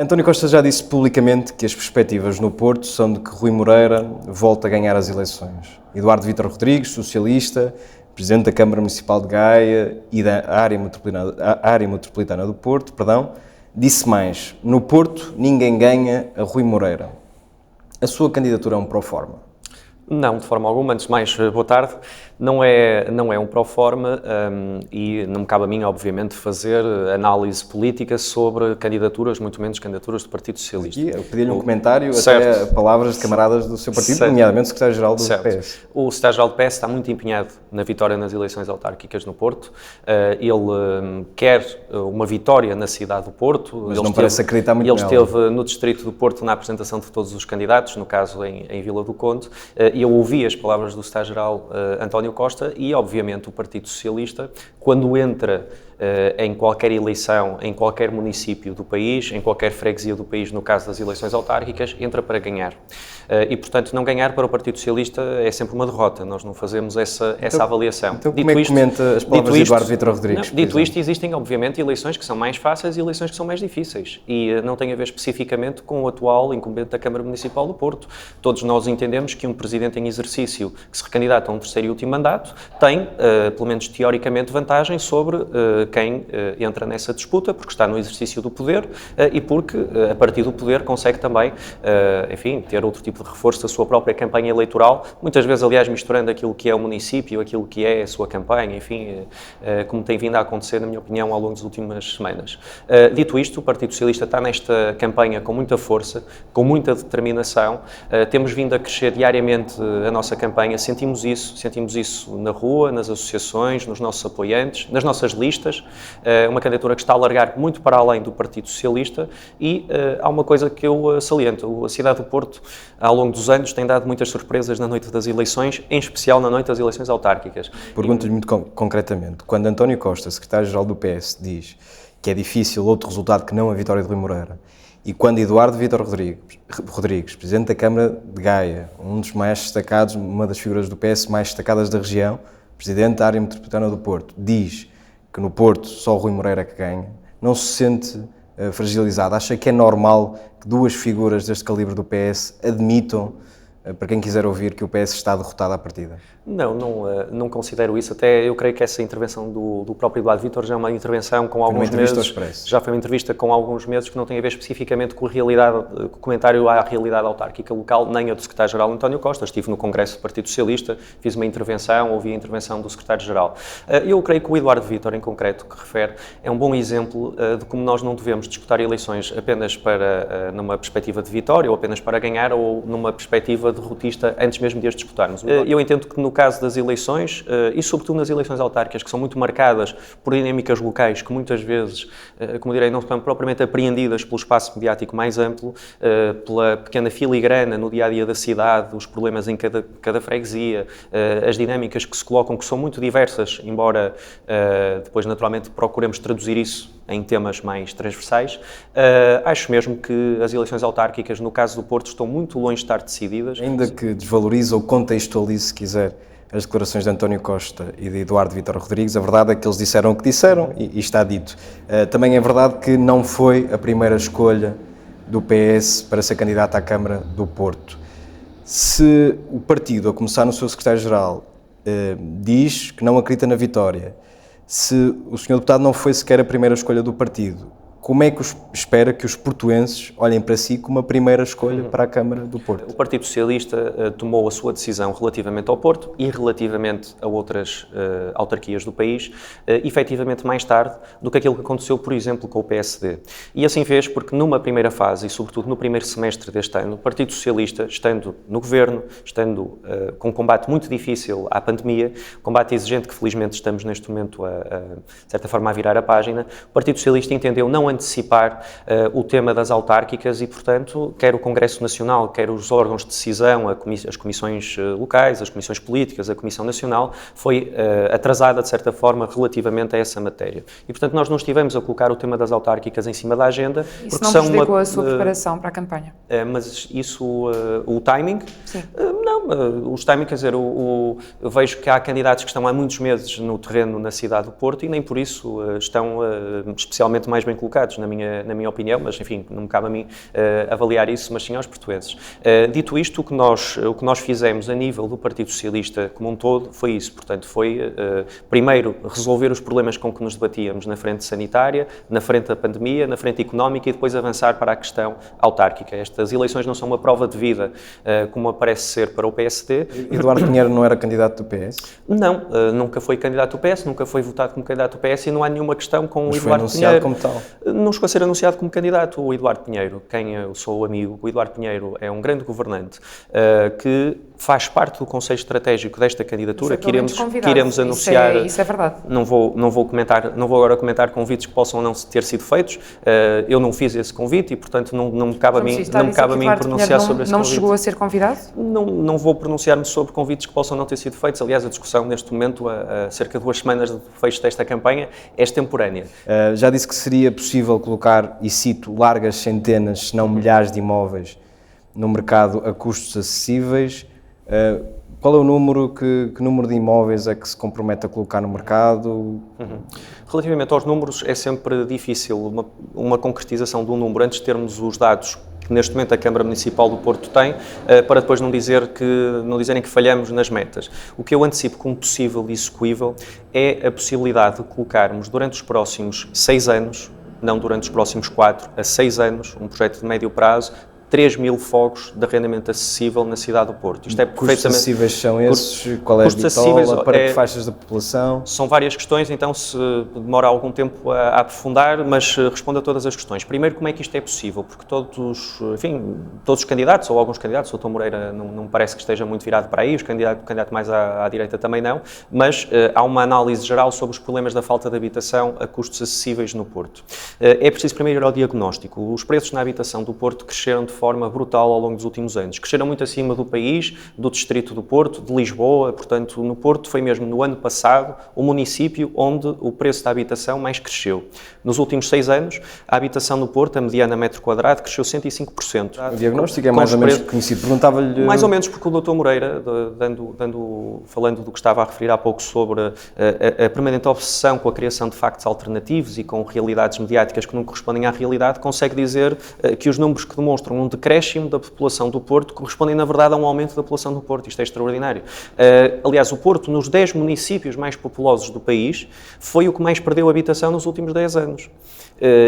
António Costa já disse publicamente que as perspectivas no Porto são de que Rui Moreira volte a ganhar as eleições. Eduardo Vítor Rodrigues, socialista, presidente da Câmara Municipal de Gaia e da área metropolitana do Porto, disse mais: no Porto ninguém ganha a Rui Moreira. A sua candidatura é um proforma? Não, de forma alguma. Antes de mais, boa tarde. Não é um proforma e não me cabe a mim, obviamente, fazer análise política sobre candidaturas, muito menos candidaturas do Partido Socialista. Eu pedi-lhe um comentário, até palavras de camaradas do seu partido, nomeadamente o secretário-geral do PS. O secretário-geral do PS está muito empenhado na vitória nas eleições autárquicas no Porto. Ele quer uma vitória na cidade do Porto. Mas não parece acreditar muito nela. Ele esteve no distrito do Porto na apresentação de todos os candidatos, no caso em Vila do Conde, e eu ouvi as palavras do secretário-geral António Costa e, obviamente, o Partido Socialista, quando entra em qualquer eleição, em qualquer município do país, em qualquer freguesia do país, no caso das eleições autárquicas, entra para ganhar. E, portanto, não ganhar para o Partido Socialista é sempre uma derrota. Nós não fazemos essa avaliação. Então, como é que comenta as palavras de Eduardo Vítor Rodrigues? Dito isto, existem, obviamente, eleições que são mais fáceis e eleições que são mais difíceis. E não tem a ver especificamente com o atual incumbente da Câmara Municipal do Porto. Todos nós entendemos que um presidente em exercício que se recandidata a um terceiro e último mandato tem, pelo menos teoricamente, vantagem sobre quem entra nessa disputa, porque está no exercício do poder e porque, a partir do poder, consegue também, enfim, ter outro tipo de reforço da sua própria campanha eleitoral, muitas vezes, aliás, misturando aquilo que é o município, aquilo que é a sua campanha, enfim, como tem vindo a acontecer, na minha opinião, ao longo das últimas semanas. Dito isto, o Partido Socialista está nesta campanha com muita força, com muita determinação, temos vindo a crescer diariamente a nossa campanha, sentimos isso na rua, nas associações, nos nossos apoiantes, nas nossas listas, uma candidatura que está a alargar muito para além do Partido Socialista e há uma coisa que eu saliento, a cidade do Porto, ao longo dos anos, tem dado muitas surpresas na noite das eleições, em especial na noite das eleições autárquicas. Pergunto-lhe muito concretamente, quando António Costa, secretário-geral do PS, diz que é difícil outro resultado que não a vitória de Rui Moreira, e quando Eduardo Vítor Rodrigues, presidente da Câmara de Gaia, um dos mais destacados, uma das figuras do PS mais destacadas da região, presidente da área metropolitana do Porto, diz que no Porto só o Rui Moreira que ganha, não se sente fragilizado? Acha que é normal que duas figuras deste calibre do PS admitam, para quem quiser ouvir, que o PS está derrotado à partida? Não considero isso. Até eu creio que essa intervenção do próprio Eduardo Vítor já é uma intervenção com alguns meses. Já foi uma entrevista com alguns meses que não tem a ver especificamente com o comentário à realidade autárquica local, nem a do secretário-geral António Costa. Estive no Congresso do Partido Socialista, fiz uma intervenção, ouvi a intervenção do secretário-geral. Eu creio que o Eduardo Vítor, em concreto, que refere, é um bom exemplo de como nós não devemos disputar eleições apenas numa perspectiva de vitória, ou apenas para ganhar, ou numa perspectiva derrotista antes mesmo de as disputarmos. Eu entendo que no caso das eleições, e sobretudo nas eleições autárquicas, que são muito marcadas por dinâmicas locais que muitas vezes, como direi, não são propriamente apreendidas pelo espaço mediático mais amplo, pela pequena filigrana no dia-a-dia da cidade, os problemas em cada freguesia, as dinâmicas que se colocam, que são muito diversas, embora depois naturalmente procuremos traduzir isso em temas mais transversais. Acho mesmo que as eleições autárquicas, no caso do Porto, estão muito longe de estar decididas. Ainda que desvalorize ou contextualize, se quiser, as declarações de António Costa e de Eduardo Vítor Rodrigues, a verdade é que eles disseram o que disseram e está dito. Também é verdade que não foi a primeira escolha do PS para ser candidato à Câmara do Porto. Se o partido, a começar no seu secretário-geral, diz que não acredita na vitória, se o senhor deputado não foi sequer a primeira escolha do partido, como é que espera que os portuenses olhem para si como a primeira escolha para a Câmara do Porto? O Partido Socialista tomou a sua decisão relativamente ao Porto e relativamente a outras autarquias do país, efetivamente mais tarde do que aquilo que aconteceu, por exemplo, com o PSD. E assim fez porque numa primeira fase, e sobretudo no primeiro semestre deste ano, o Partido Socialista, estando no governo, estando com um combate muito difícil à pandemia, combate exigente que felizmente estamos neste momento, de certa forma, a virar a página, o Partido Socialista entendeu não antecipar o tema das autárquicas e, portanto, quer o Congresso Nacional, quer os órgãos de decisão, as comissões locais, as comissões políticas, a Comissão Nacional, foi atrasada, de certa forma, relativamente a essa matéria. E, portanto, nós não estivemos a colocar o tema das autárquicas em cima da agenda. Isso não prejudicou a sua preparação para a campanha? Mas isso, o timing? Sim. Não, os timing, quer dizer, eu vejo que há candidatos que estão há muitos meses no terreno na cidade do Porto e nem por isso estão especialmente mais bem colocados. equivocados, na minha opinião, mas enfim, não me cabe a mim avaliar isso, mas sim aos portugueses. Dito isto, o que nós fizemos a nível do Partido Socialista como um todo foi isso, portanto, foi primeiro resolver os problemas com que nos debatíamos na frente sanitária, na frente da pandemia, na frente económica e depois avançar para a questão autárquica. Estas eleições não são uma prova de vida, como parece ser para o PSD. Eduardo Pinheiro não era candidato do PS? Não, nunca foi candidato do PS, nunca foi votado como candidato do PS e não há nenhuma questão com o Eduardo Pinheiro. Como tal? Não chegou a ser anunciado como candidato o Eduardo Pinheiro, quem eu sou amigo. O Eduardo Pinheiro é um grande governante que faz parte do Conselho Estratégico desta candidatura, que iremos anunciar. Isso é verdade. Não vou agora comentar convites que possam não ter sido feitos. Eu não fiz esse convite e, portanto, não me cabe a mim pronunciar sobre esse convite. Não chegou a ser convidado? Não vou pronunciar-me sobre convites que possam não ter sido feitos. Aliás, a discussão neste momento, há cerca de 2 semanas do fecho desta campanha, é extemporânea. Já disse que seria possível colocar, e cito, largas centenas, se não milhares de imóveis no mercado a custos acessíveis. Qual é o número, que número de imóveis é que se compromete a colocar no mercado? Relativamente aos números, é sempre difícil uma concretização de um número antes de termos os dados que neste momento a Câmara Municipal do Porto tem, para depois não dizerem que falhamos nas metas. O que eu antecipo como possível e execuível é a possibilidade de colocarmos durante os próximos 6 anos, não durante os próximos 4 a 6 anos, um projeto de médio prazo, 3.000 fogos de arrendamento acessível na cidade do Porto. Isto é custos acessíveis são esses? Qual é a bitola? Para que faixas da população? São várias questões, então se demora algum tempo a aprofundar, mas respondo a todas as questões. Primeiro, como é que isto é possível? Porque todos os candidatos, ou alguns candidatos, o Dr. Moreira não me parece que esteja muito virado para aí, o candidato mais à direita também não, mas há uma análise geral sobre os problemas da falta de habitação a custos acessíveis no Porto. É preciso primeiro ir ao diagnóstico. Os preços na habitação do Porto cresceram de forma brutal ao longo dos últimos anos. Cresceram muito acima do país, do distrito do Porto, de Lisboa, portanto, no Porto foi mesmo no ano passado o município onde o preço da habitação mais cresceu. Nos últimos 6 anos, a habitação no Porto, a mediana metro quadrado, cresceu 105%. O diagnóstico é mais ou menos conhecido. Perguntava-lhe... Mais ou menos porque o Dr. Moreira, falando do que estava a referir há pouco sobre a permanente obsessão com a criação de factos alternativos e com realidades mediáticas que não correspondem à realidade, consegue dizer que os números que demonstram um decréscimo da população do Porto correspondem, na verdade, a um aumento da população do Porto. Isto é extraordinário. Aliás, o Porto, nos 10 municípios mais populosos do país, foi o que mais perdeu habitação nos últimos 10 anos.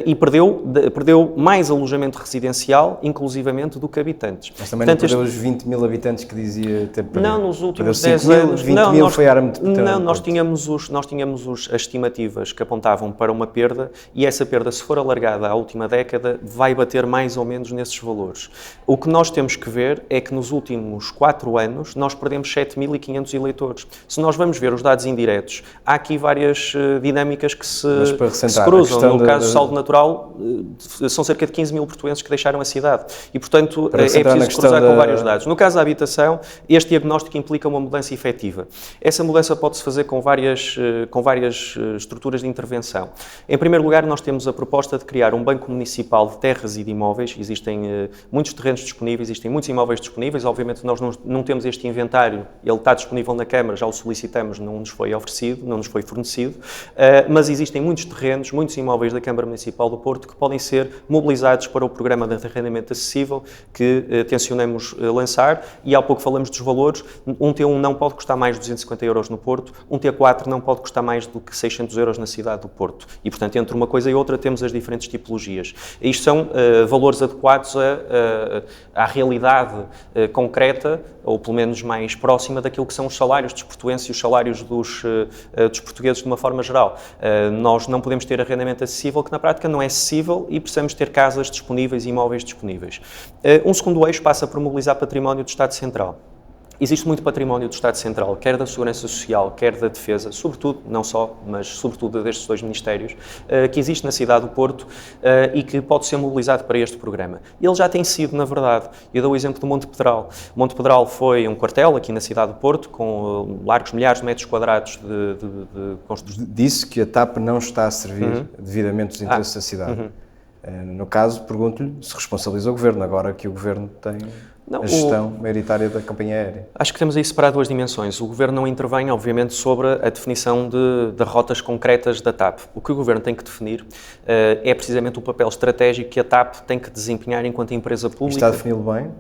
E perdeu mais alojamento residencial, inclusivamente, do que habitantes. Mas também portanto, não perdeu os 20.000 habitantes que dizia ter perdido? Não, nos últimos 10 anos... 20.000 foi a arma de Porto. Não, nós tínhamos as estimativas que apontavam para uma perda e essa perda, se for alargada à última década, vai bater mais ou menos nesses valores. O que nós temos que ver é que nos últimos 4 anos nós perdemos 7.500 eleitores. Se nós vamos ver os dados indiretos, há aqui várias dinâmicas que se cruzam. No caso saldo natural, são cerca de 15.000 portuenses que deixaram a cidade. E, portanto, é preciso cruzar com vários dados. No caso da habitação, este diagnóstico implica uma mudança efetiva. Essa mudança pode-se fazer com várias estruturas de intervenção. Em primeiro lugar, nós temos a proposta de criar um banco municipal de terras e de imóveis. Existem muitos terrenos disponíveis, existem muitos imóveis disponíveis. Obviamente, nós não temos este inventário. Ele está disponível na Câmara, já o solicitamos, não nos foi oferecido, não nos foi fornecido. Mas existem muitos terrenos, muitos imóveis da Câmara Municipal do Porto que podem ser mobilizados para o programa de arrendamento acessível que tencionamos lançar e há pouco falamos dos valores. Um T1 não pode custar mais de 250 euros no Porto, um T4 não pode custar mais do que 600 euros na cidade do Porto e, portanto, entre uma coisa e outra temos as diferentes tipologias. Isto são valores adequados à realidade concreta ou pelo menos mais próxima daquilo que são os salários dos portuenses e os salários dos portugueses de uma forma geral. Nós não podemos ter arrendamento acessível que na prática não é acessível e precisamos ter casas disponíveis e imóveis disponíveis. Um segundo eixo passa por mobilizar património do Estado Central. Existe muito património do Estado Central, quer da Segurança Social, quer da Defesa, sobretudo, não só, mas sobretudo destes 2 ministérios, que existe na cidade do Porto e que pode ser mobilizado para este programa. Ele já tem sido, na verdade. Eu dou o exemplo do Monte Pedral. Monte Pedral foi um quartel aqui na cidade do Porto, com largos milhares de metros quadrados de construção. Disse que a TAP não está a servir devidamente os interesses da cidade. No caso, pergunto-lhe se responsabiliza o Governo, agora que o Governo tem a gestão maioritária da companhia aérea. Acho que temos aí separar duas dimensões. O Governo não intervém, obviamente, sobre a definição de rotas concretas da TAP. O que o Governo tem que definir é precisamente o papel estratégico que a TAP tem que desempenhar enquanto empresa pública. E está a defini-lo bem?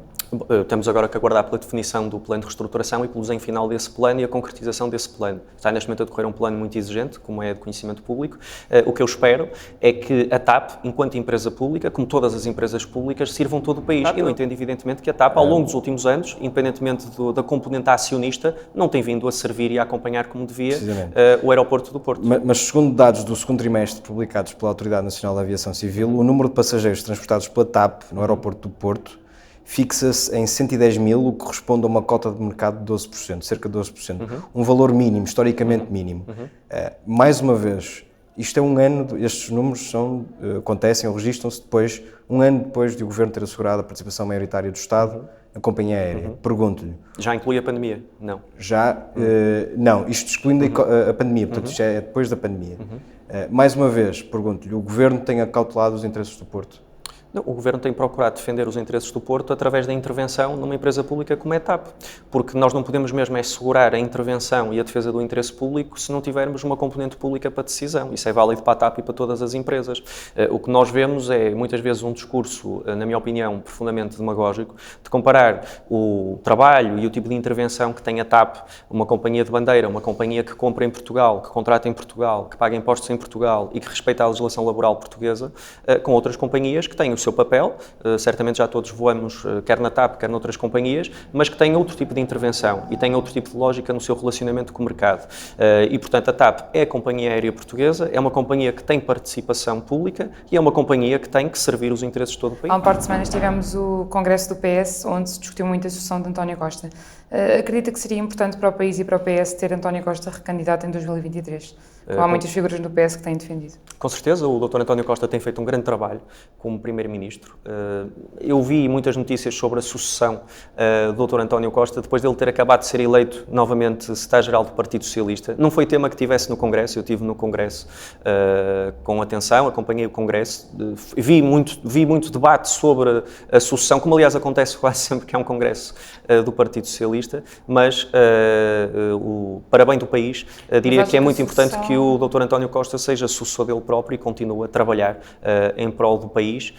Temos agora que aguardar pela definição do plano de reestruturação e pelo desenho final desse plano e a concretização desse plano. Está neste momento a decorrer um plano muito exigente, como é de conhecimento público. O que eu espero é que a TAP, enquanto empresa pública, como todas as empresas públicas, sirvam todo o país. Eu entendo, evidentemente, que a TAP, ao longo dos últimos anos, independentemente da componente acionista, não tem vindo a servir e a acompanhar como devia o aeroporto do Porto. Mas segundo dados do segundo trimestre publicados pela Autoridade Nacional da Aviação Civil, o número de passageiros transportados pela TAP no aeroporto do Porto fixa-se em 110 mil, o que corresponde a uma cota de mercado de 12%, cerca de 12%. Um valor mínimo, historicamente mínimo. Mais uma vez, isto é um ano, estes números acontecem ou registram-se depois, um ano depois de o Governo ter assegurado a participação maioritária do Estado na companhia aérea. Pergunto-lhe. Já inclui a pandemia? Não. Não, isto excluindo a pandemia, portanto isto é depois da pandemia. Mais uma vez, pergunto-lhe, o Governo tem acautelado os interesses do Porto? Não, o Governo tem procurado defender os interesses do Porto através da intervenção numa empresa pública como é a TAP, porque nós não podemos mesmo assegurar a intervenção e a defesa do interesse público se não tivermos uma componente pública para decisão. Isso é válido para a TAP e para todas as empresas. O que nós vemos é, muitas vezes, um discurso, na minha opinião, profundamente demagógico, de comparar o trabalho e o tipo de intervenção que tem a TAP, uma companhia de bandeira, uma companhia que compra em Portugal, que contrata em Portugal, que paga impostos em Portugal e que respeita a legislação laboral portuguesa, com outras companhias que têm o seu papel, certamente já todos voamos, quer na TAP, quer noutras companhias, mas que têm outro tipo de intervenção e têm outro tipo de lógica no seu relacionamento com o mercado. E, portanto, a TAP é a companhia aérea portuguesa, é uma companhia que tem participação pública e é uma companhia que tem que servir os interesses de todo o país. Há um par de semanas tivemos o congresso do PS, onde se discutiu muito a sucessão de António Costa. Acredita que seria importante para o país e para o PS ter António Costa recandidato em 2023? Há muitas figuras no PS que têm defendido. Com certeza, o Dr. António Costa tem feito um grande trabalho como Primeiro-Ministro. Eu vi muitas notícias sobre a sucessão do Dr. António Costa depois dele ter acabado de ser eleito novamente secretário-geral do Partido Socialista. Não foi tema que tivesse no Congresso, eu estive no Congresso com atenção, acompanhei o Congresso, vi muito debate sobre a sucessão, como aliás acontece quase sempre que há um Congresso do Partido Socialista, mas para bem do país, diria que é muito importante que o Dr. António Costa seja sucessor dele próprio e continue a trabalhar em prol do país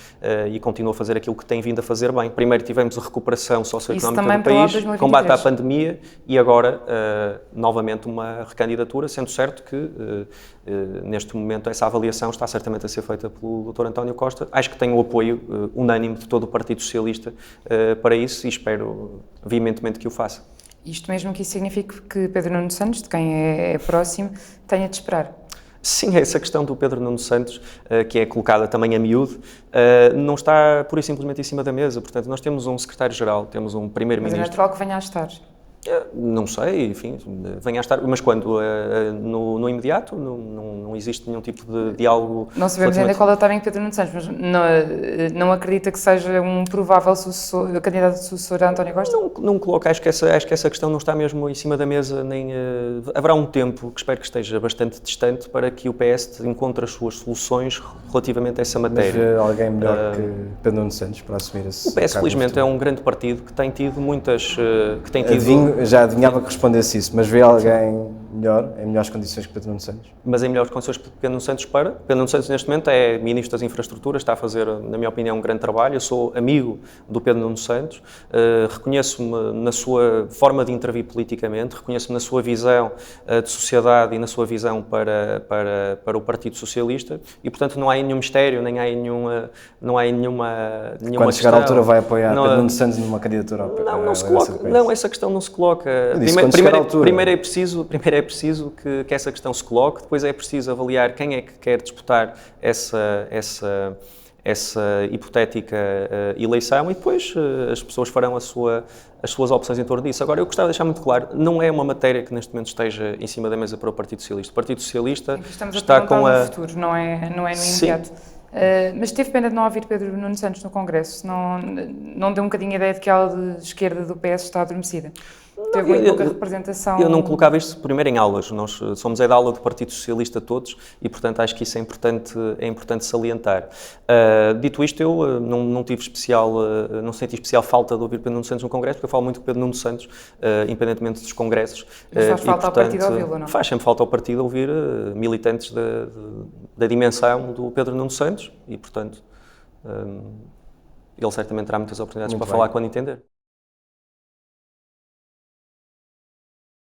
e continue a fazer aquilo que tem vindo a fazer bem. Primeiro tivemos a recuperação socioeconómica do país, combate à pandemia e agora, novamente, uma recandidatura, sendo certo que, neste momento, essa avaliação está certamente a ser feita pelo Dr. António Costa. Acho que tem o apoio unânime de todo o Partido Socialista para isso e espero veementemente que o faça. Isto mesmo que isso signifique que Pedro Nuno Santos, de quem é próximo, tenha de esperar? Sim, essa questão do Pedro Nuno Santos, que é colocada também a miúdo, não está pura e simplesmente em cima da mesa. Portanto, nós temos um secretário-geral, temos um primeiro-ministro. Mas é natural que venha a estar. Não sei, enfim, venha a estar, mas quando? No imediato? Não existe nenhum tipo de diálogo? Não sabemos ainda qual é o timing de Pedro Nuno Santos, mas não acredita que seja um provável candidato de sucessor a António Costa? Não coloco, acho que essa questão não está mesmo em cima da mesa, nem haverá um tempo, que espero que esteja bastante distante, para que o PS encontre as suas soluções relativamente a essa matéria. Mas alguém melhor que Pedro Nuno Santos para assumir esse cargo? O PS, felizmente, é um grande partido que tem tido muitas... Já adivinhava que respondesse isso, mas vê alguém melhor, em melhores condições que Pedro Nuno Santos? Mas em melhores condições que Pedro Nuno Santos para? Pedro Nuno Santos, neste momento, é Ministro das Infraestruturas, está a fazer, na minha opinião, um grande trabalho. Eu sou amigo do Pedro Nuno Santos, reconheço-me na sua forma de intervir politicamente, reconheço-me na sua visão de sociedade e na sua visão para o Partido Socialista e, portanto, não há nenhum mistério, nem há nenhuma Quando chegar à altura vai apoiar Pedro Nuno Santos numa candidatura? Não se coloca. Não, essa questão não se coloca. Primeiro é preciso que essa questão se coloque, depois é preciso avaliar quem é que quer disputar essa hipotética eleição e depois as pessoas farão as suas opções em torno disso. Agora, eu gostava de deixar muito claro, não é uma matéria que neste momento esteja em cima da mesa para o Partido Socialista. O Partido Socialista está com no futuro, não é no imediato. Mas teve pena de não ouvir Pedro Nuno Santos no Congresso? Não deu um bocadinho a ideia de que a ala de esquerda do PS está adormecida? Teve muito pouca representação. Eu não colocava isto primeiro em aulas. Nós somos da aula do Partido Socialista todos e, portanto, acho que isso é importante salientar. Dito isto, eu não senti especial falta de ouvir Pedro Nuno Santos no Congresso, porque eu falo muito com Pedro Nuno Santos, independentemente dos congressos. Mas faz falta ao partido ouvi-lo, não? Faz sempre falta ao partido ouvir militantes da dimensão do Pedro Nuno Santos e, portanto, ele certamente terá muitas oportunidades para falar quando entender.